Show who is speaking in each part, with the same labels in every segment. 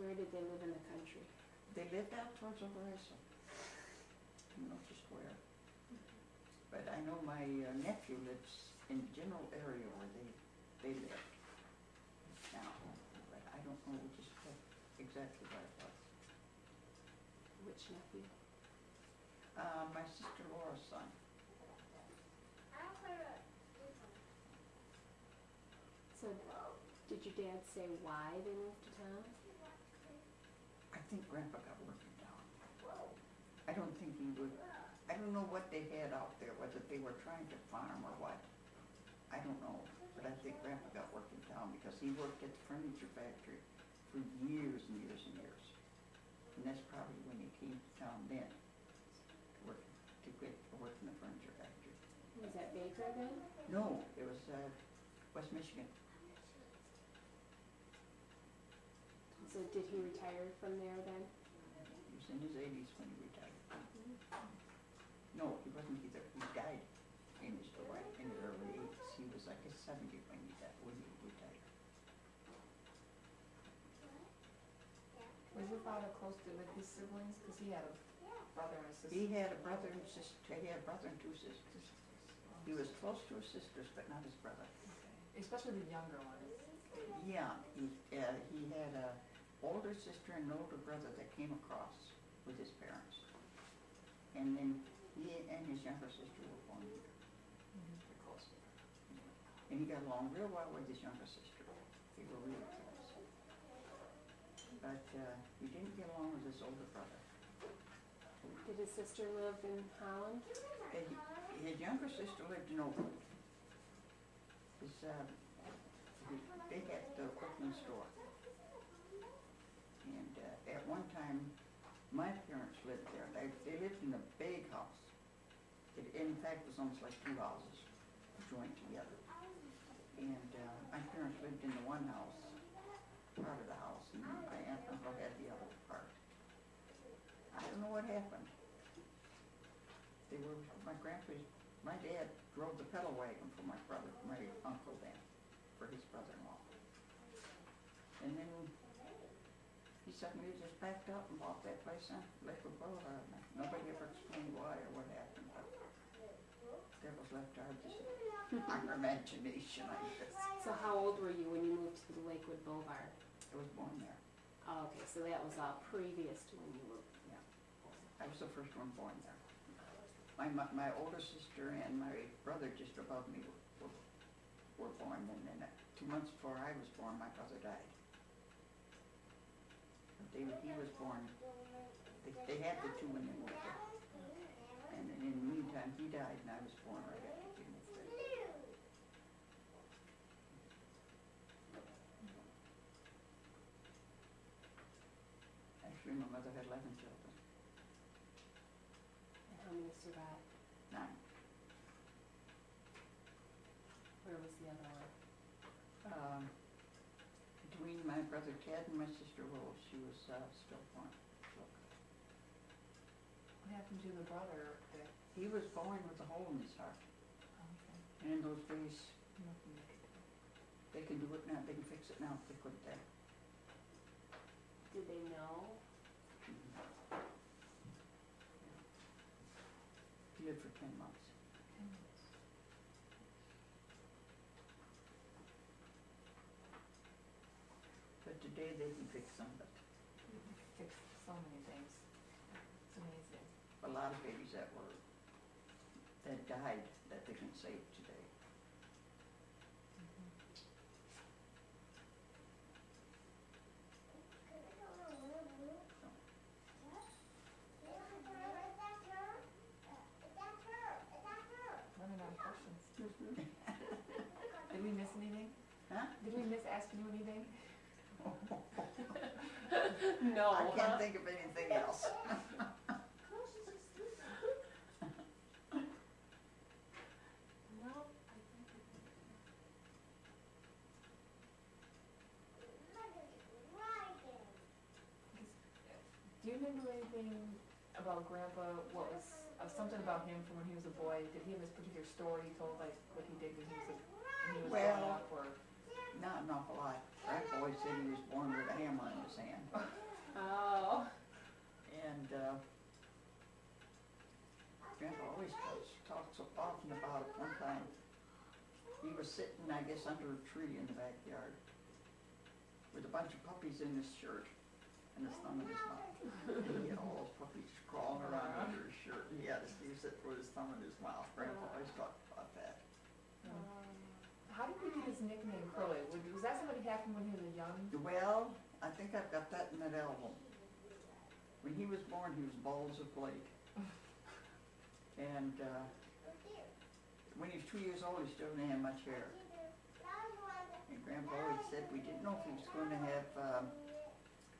Speaker 1: Where did they live in the country?
Speaker 2: They lived out towards Overissa. I'm not just where. But I know my nephew lives in the general area where they live now. But I don't know just exactly where it was.
Speaker 1: Which nephew?
Speaker 2: My sister Laura's son.
Speaker 1: So, did your dad say why they moved to town?
Speaker 2: I think Grandpa got work in town. I don't think he would. I don't know what they had out there, whether they were trying to farm or what. I don't know, but I think Grandpa got work in town because he worked at the furniture factory for years and years and years. And that's probably when he came to town then, to get to work in the furniture factory.
Speaker 1: Was that Baker then?
Speaker 2: No, it was West Michigan.
Speaker 1: So did he retire from there then?
Speaker 2: He was in his 80s when he retired. No, he wasn't either. He died in his early 80s. He was like 70 when he died, when he retired.
Speaker 3: Was your father close to with his siblings? Because he had a brother and a sister.
Speaker 2: He had a brother and sister. He had a brother and two sisters. He was close to his sisters, but not his brother.
Speaker 3: Okay. Especially the younger ones.
Speaker 2: Yeah, he had a older sister and an older brother that came across with his parents. And then he and his younger sister were born here.
Speaker 3: They're close.
Speaker 2: And he got along real well with his younger sister. They were really close. But he didn't get along with his older brother.
Speaker 1: Did his sister live in Holland?
Speaker 2: His younger sister lived in Oakland. They had the Oakland store. And at one time, my parents lived there. They lived in a big house. It, in fact, was almost like two houses joined together. And my parents lived in the one house, part of the house, and my aunt and uncle had the other part. I don't know what happened. They were, my dad drove the pedal wagon for my uncle then, for his brother-in-law. And then he suddenly just packed up and bought that place on Lakewood Boulevard. Nobody ever explained why or what happened, but that was left to our imagination, I guess.
Speaker 1: So how old were you when you moved to the Lakewood Boulevard?
Speaker 2: I was born there.
Speaker 1: Oh, okay, so that was all previous to when you moved.
Speaker 2: Yeah, I was the first one born there. My older sister and my brother just above me were born, and then 2 months before I was born, my brother died. He was born, they had the two when they moved there. And then in the meantime, he died, and I was born right after he moved there. Actually, my mother had 11 children.
Speaker 1: And how many survived?
Speaker 2: 9.
Speaker 1: Where was the other one?
Speaker 2: Between my brother Ted and my sister Rose, she was stillborn.
Speaker 3: What happened to the brother that?
Speaker 2: He was born with a hole in his heart.
Speaker 3: Okay.
Speaker 2: And in those days,
Speaker 3: Nothing they could do.
Speaker 2: they can do it now, they can fix it now if they couldn't then.
Speaker 1: Did they know?
Speaker 2: He lived for 10 months. But today they can fix some of it.
Speaker 3: You can fix so many things. It's amazing.
Speaker 2: A lot of babies that died that they can save today.
Speaker 3: Running out of questions. Did we miss anything?
Speaker 2: Huh?
Speaker 3: Did we miss asking you anything?
Speaker 1: No.
Speaker 2: I can't think of anything else.
Speaker 3: Do you remember anything about Grandpa? What was something about him from when he was a boy? Did he have this particular story he told, like what he did when he was growing up, or?
Speaker 2: Not an awful lot. Grandpa always said he was born with a hammer in his hand.
Speaker 1: Oh.
Speaker 2: And Grandpa always talks so often about it. One time, he was sitting, I guess, under a tree in the backyard with a bunch of puppies in his shirt and his thumb in his mouth. And he had all those puppies crawling around under his shirt. And he was sitting with his thumb in his mouth. Grandpa always talked about that.
Speaker 3: How did he get his nickname Curly? Was that something that happened when he was young?
Speaker 2: Well, I think I've got that in that album. When he was born, he was bald as a flake. And when he was 2 years old, he still didn't have much hair. And Grandpa always said we didn't know if he was going to have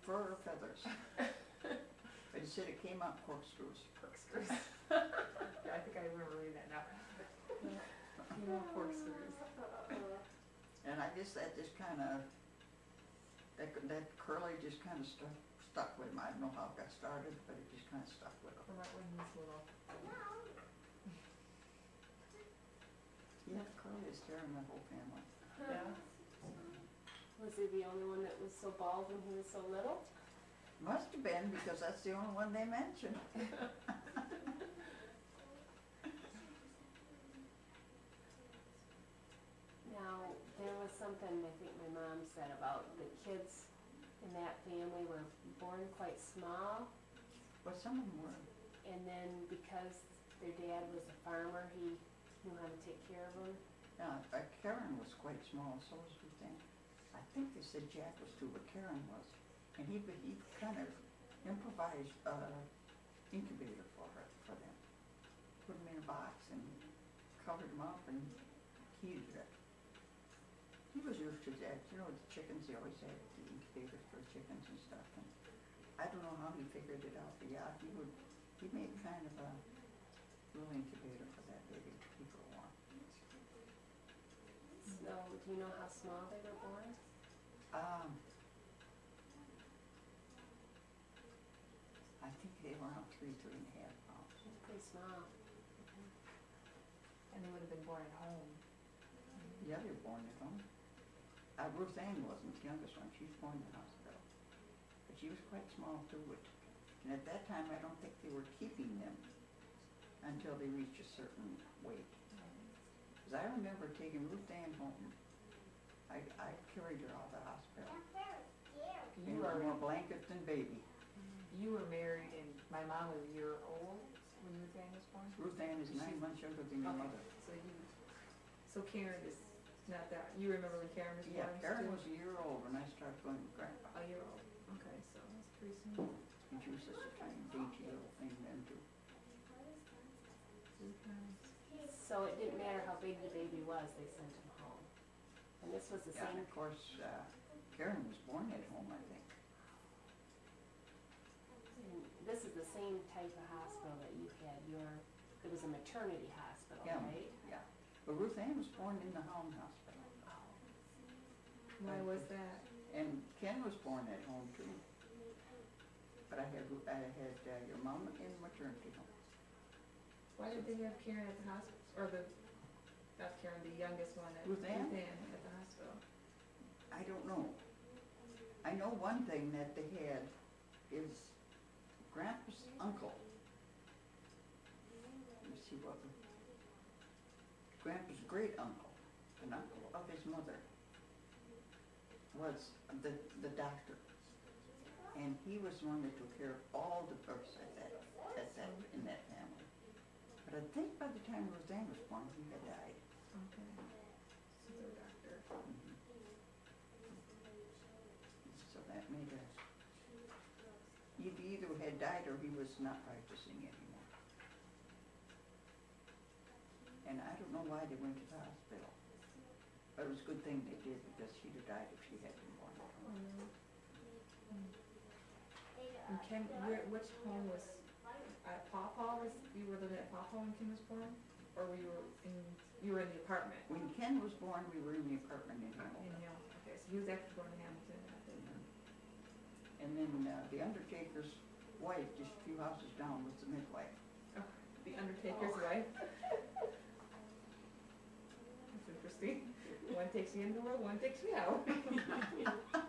Speaker 2: fur or feathers. But he said it came out corkscrews.
Speaker 3: Corkscrews. Yeah, I think I remember reading that now. Corkscrews.
Speaker 2: And I guess that just kind of, that Curly just kind of stuck with him. I don't know how it got started, but it just kind of stuck with him.
Speaker 3: From right when he was little.
Speaker 2: Yeah, Curly is tearing the whole family.
Speaker 3: Yeah.
Speaker 1: Was he the only one that was so bald when he was so little?
Speaker 2: Must have been, because that's the only one they mentioned.
Speaker 1: Now, there was something I think my mom said about the kids in that family were born quite small,
Speaker 2: But some of them were.
Speaker 1: and then because their dad was a farmer, he knew how to take care of them.
Speaker 2: Yeah, Karen was quite small, so was Ruth Ann. I think they said Jack was too, but Karen was. And he kind of improvised incubator for them. Put them in a box and covered them up and heated it. He was used to that. You know, the chickens, they always had the incubators for chickens and stuff. And I don't know how he figured it out, but yeah, he made kind of a little incubator for that baby to keep her warm.
Speaker 1: So, do you know how small they were born?
Speaker 2: I think they were around 3.5 pounds.
Speaker 1: It's pretty small.
Speaker 3: And they would have been born at home.
Speaker 2: Yeah, they were born at home. Ruth Ann wasn't the youngest one. She was born in the hospital. But she was quite small too. And at that time, I don't think they were keeping them until they reached a certain weight. Because I remember taking Ruth Ann home. I carried her out of the hospital.
Speaker 3: You
Speaker 2: And
Speaker 3: were
Speaker 2: more blanket than baby.
Speaker 3: You were married, and my mom was a year old when Ruth Ann was born.
Speaker 2: Ruth Ann is 9 months younger than your mother.
Speaker 3: So Karen is not that. You remember when Karen was born?
Speaker 2: Yeah, Karen
Speaker 3: too?
Speaker 2: was a year old when I started going with Grandpa.
Speaker 3: A year old. Okay, so that's pretty soon.
Speaker 2: And she was such a tiny, dainty little thing then too.
Speaker 1: So it didn't matter how big the baby was, they sent him home. And this was the
Speaker 2: Yeah, and
Speaker 1: same.
Speaker 2: of course, Karen was born at home, I think.
Speaker 1: And this is the same type of hospital that you had. It was a maternity hospital,
Speaker 2: Yeah.
Speaker 1: right?
Speaker 2: Yeah. But Ruth Ann was born in the Home Hospital.
Speaker 3: Why was that?
Speaker 2: And Ken was born at home too. But I had your mom in maternity home.
Speaker 3: Why did they have Karen at the hospital? Or not Karen, the youngest one at
Speaker 2: Ruth Ann?
Speaker 3: at the hospital.
Speaker 2: I don't know. I know one thing that they had is Grandpa's uncle. Let me see what. Grandpa's great uncle, an uncle of his mother, was the doctor. And he was the one that took care of all the births in that family. But I think by the time Ruth Ann was born, he had died.
Speaker 3: Okay. So they're a doctor.
Speaker 2: So that made he either had died or he was not practicing anymore. And I don't know why they went to the hospital. But it was a good thing they did, because she'd have died if she had been born at home.
Speaker 3: And Ken, which home was, Pawpaw you were living at Pawpaw when Ken was born? Or you were in the apartment?
Speaker 2: When Ken was born, we were in the apartment in Hamilton.
Speaker 3: Okay, so he was actually born in Hamilton.
Speaker 2: And then the undertaker's wife, just a few houses down, was the midwife.
Speaker 3: Oh, the Undertaker's wife? That's interesting. One takes me into the world, one takes me out.